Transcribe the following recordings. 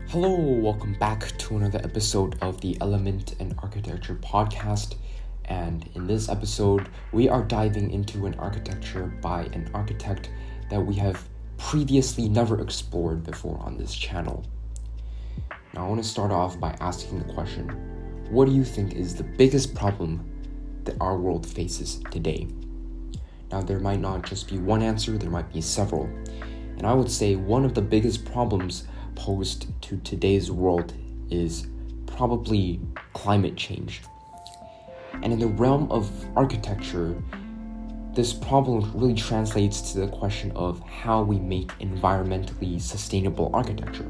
Hello, welcome back to another episode of the Element and Architecture podcast. And in this episode, we are diving into an architecture by an architect that we have previously never explored before on this channel. Now, I want to start off by asking the question, what do you think is the biggest problem that our world faces today? Now, there might not just be one answer, there might be several. And I would say one of the biggest problems posed to today's world is probably climate change. And in the realm of architecture, this problem really translates to the question of how we make environmentally sustainable architecture.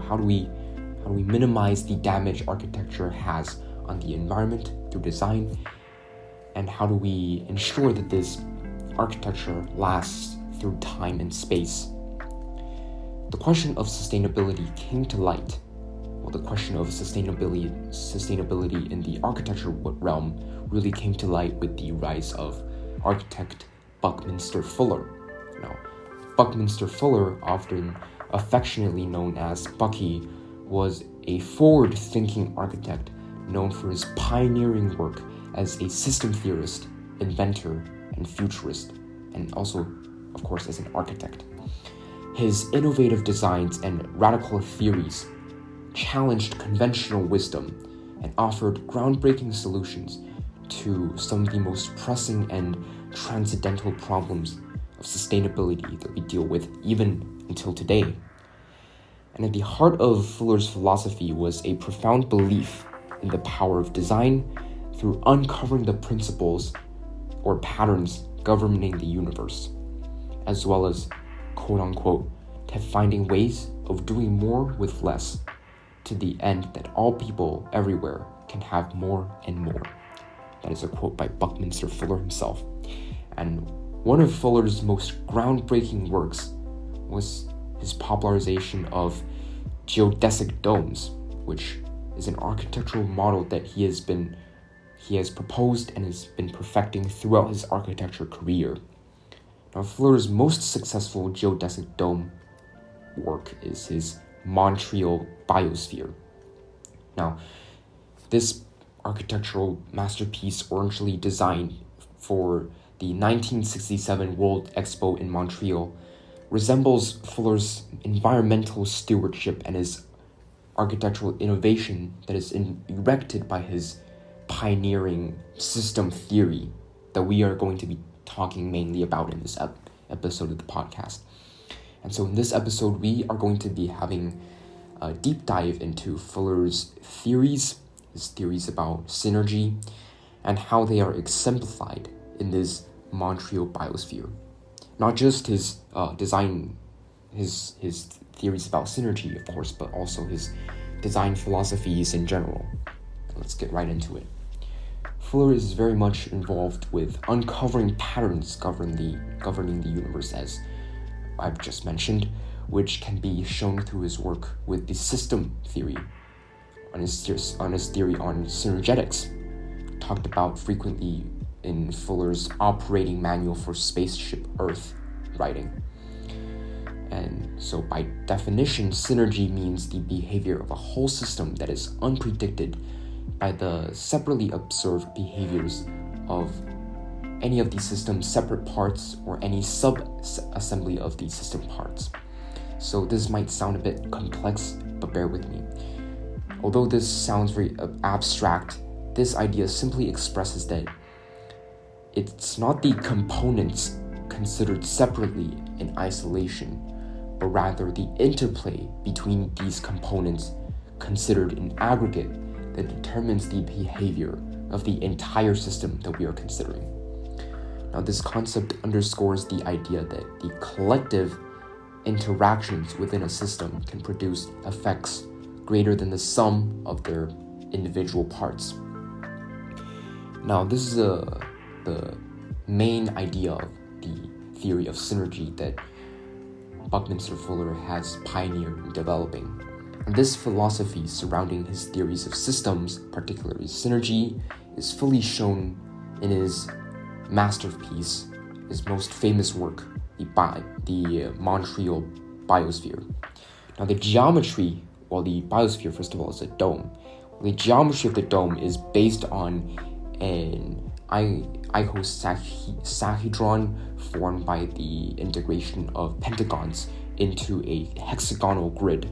How do we minimize the damage architecture has on the environment through design, and how do we ensure that this architecture lasts through time and space? The question of sustainability came to light. Well, the question of sustainability in the architecture realm really came to light with the rise of architect Buckminster Fuller. Now, Buckminster Fuller, often affectionately known as Bucky, was a forward-thinking architect known for his pioneering work as a system theorist, inventor, and futurist, and also, of course, as an architect. His innovative designs and radical theories challenged conventional wisdom and offered groundbreaking solutions to some of the most pressing and transcendental problems of sustainability that we deal with even until today. And at the heart of Fuller's philosophy was a profound belief in the power of design through uncovering the principles or patterns governing the universe, as well as quote-unquote, finding ways of doing more with less to the end that all people everywhere can have more and more. That is a quote by Buckminster Fuller himself. And one of Fuller's most groundbreaking works was his popularization of geodesic domes, which is an architectural model that he has proposed and has been perfecting throughout his architecture career. Now, Fuller's most successful geodesic dome work is his Montreal Biosphere. Now, this architectural masterpiece, originally designed for the 1967 World Expo in Montreal, resembles Fuller's environmental stewardship and his architectural innovation that is erected by his pioneering system theory that we are going to be talking mainly about in this episode of the podcast. And so in this episode, we are going to be having a deep dive into Fuller's theories, his theories about synergy, and how they are exemplified in this Montreal Biosphere. Not just his design, his theories about synergy, of course, but also his design philosophies in general. Let's get right into it. Fuller is very much involved with uncovering patterns governing the universe, as I've just mentioned, which can be shown through his work with the system theory, on his theory on synergetics, talked about frequently in Fuller's operating manual for spaceship Earth writing. And so by definition, synergy means the behavior of a whole system that is unpredicted by the separately observed behaviors of any of the system's separate parts or any sub-assembly of the system parts. So this might sound a bit complex, but bear with me. Although this sounds very abstract, this idea simply expresses that it's not the components considered separately in isolation, but rather the interplay between these components considered in aggregate that determines the behavior of the entire system that we are considering. Now, this concept underscores the idea that the collective interactions within a system can produce effects greater than the sum of their individual parts. Now, this is the main idea of the theory of synergy that Buckminster Fuller has pioneered in developing. And this philosophy surrounding his theories of systems, particularly synergy, is fully shown in his masterpiece, his most famous work, the Montreal Biosphere. Now, the geometry, the biosphere, first of all, is a dome. The geometry of the dome is based on an icosahedron formed by the integration of pentagons into a hexagonal grid.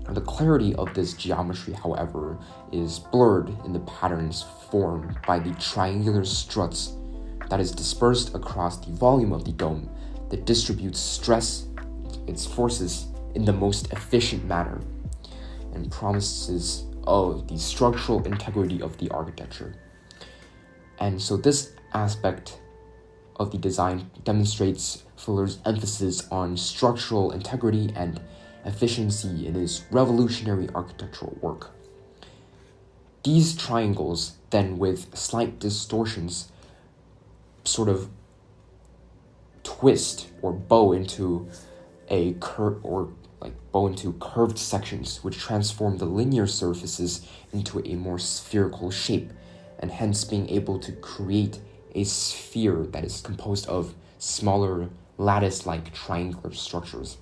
Now, the clarity of this geometry, however, is blurred in the patterns formed by the triangular struts that is dispersed across the volume of the dome that distributes its forces in the most efficient manner and promises of the structural integrity of the architecture. And so this aspect of the design demonstrates Fuller's emphasis on structural integrity and efficiency in his revolutionary architectural work. These triangles, then, with slight distortions, sort of twist or bow into curved sections, which transform the linear surfaces into a more spherical shape, and hence being able to create a sphere that is composed of smaller lattice-like triangular structures.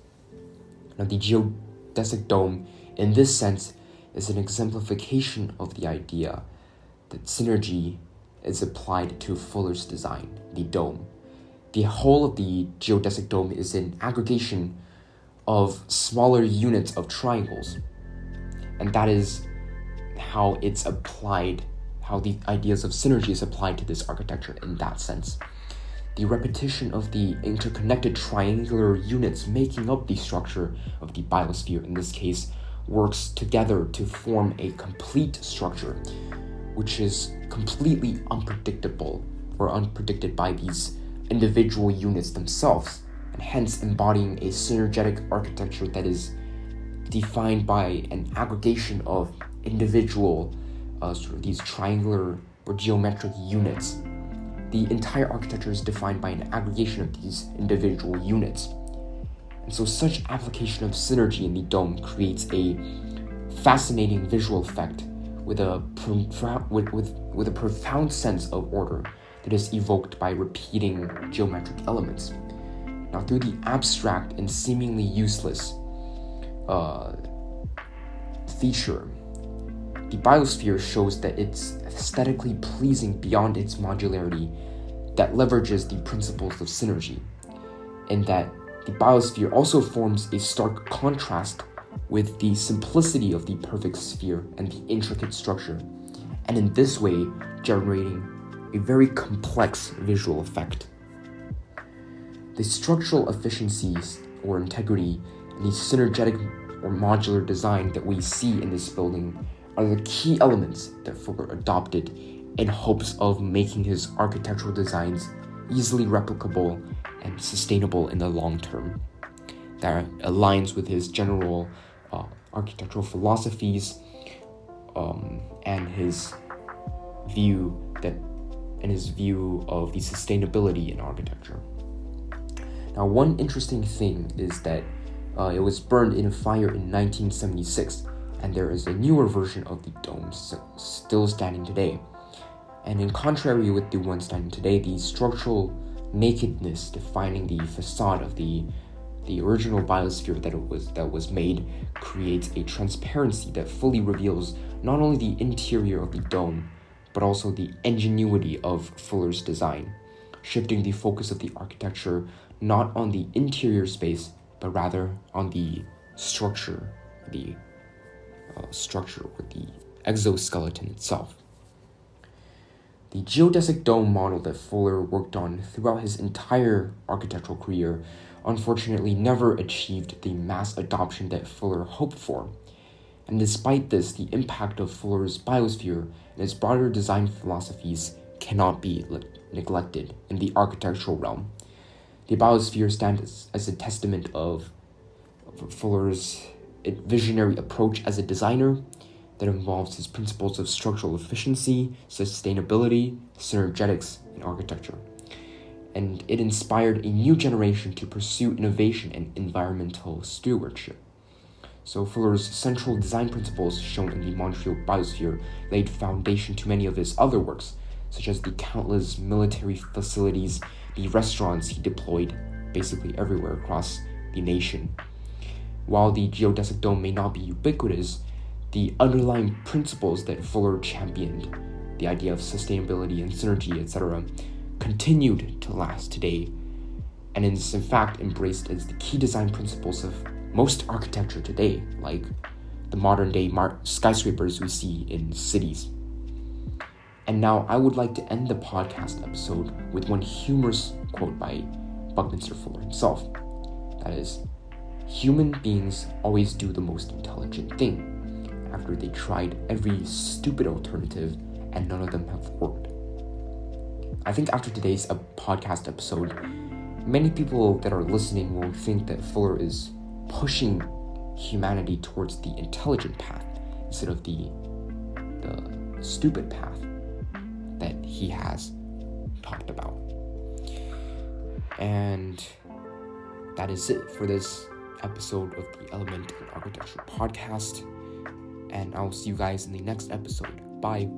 Now, the geodesic dome, in this sense, is an exemplification of the idea that synergy is applied to Fuller's design, the dome. The whole of the geodesic dome is an aggregation of smaller units of triangles, and that is how it's applied, how the ideas of synergy is applied to this architecture in that sense. The repetition of the interconnected triangular units making up the structure of the biosphere, in this case, works together to form a complete structure, which is completely unpredicted by these individual units themselves, and hence embodying a synergetic architecture that is defined by an aggregation of individual these triangular or geometric units. The entire architecture is defined by an aggregation of these individual units. And so such application of synergy in the dome creates a fascinating visual effect with a profound sense of order that is evoked by repeating geometric elements. Now, through the abstract and seemingly useless feature, the biosphere shows that it's aesthetically pleasing beyond its modularity that leverages the principles of synergy, and that the biosphere also forms a stark contrast with the simplicity of the perfect sphere and the intricate structure, and in this way generating a very complex visual effect. The structural efficiencies or integrity and the synergetic or modular design that we see in this building are the key elements that Fuller adopted in hopes of making his architectural designs easily replicable and sustainable in the long term. That aligns with his general architectural philosophies and his view of the sustainability in architecture. Now, one interesting thing is that it was burned in a fire in 1976, and there is a newer version of the dome still standing today. And in contrary with the one standing today, the structural nakedness defining the facade of the original biosphere that was made creates a transparency that fully reveals not only the interior of the dome, but also the ingenuity of Fuller's design, shifting the focus of the architecture not on the interior space, but rather on the structure or the exoskeleton itself. The geodesic dome model that Fuller worked on throughout his entire architectural career unfortunately never achieved the mass adoption that Fuller hoped for. And despite this, the impact of Fuller's biosphere and its broader design philosophies cannot be neglected in the architectural realm. The Biosphere stands as a testament of Fuller's visionary approach as a designer that involves his principles of structural efficiency, sustainability, synergetics in architecture. And it inspired a new generation to pursue innovation and environmental stewardship. So Fuller's central design principles shown in the Montreal Biosphere laid foundation to many of his other works, such as the countless military facilities, the restaurants he deployed basically everywhere across the nation. While the geodesic dome may not be ubiquitous, the underlying principles that Fuller championed, the idea of sustainability and synergy, etc., continued to last today, and is in fact embraced as the key design principles of most architecture today, like the modern-day skyscrapers we see in cities. And now I would like to end the podcast episode with one humorous quote by Buckminster Fuller himself. That is, human beings always do the most intelligent thing after they tried every stupid alternative and none of them have worked. I think after today's podcast episode, many people that are listening will think that Fuller is pushing humanity towards the intelligent path instead of the stupid path that he has talked about. And that is it for this episode of the Element in Architecture podcast. And I'll see you guys in the next episode. Bye.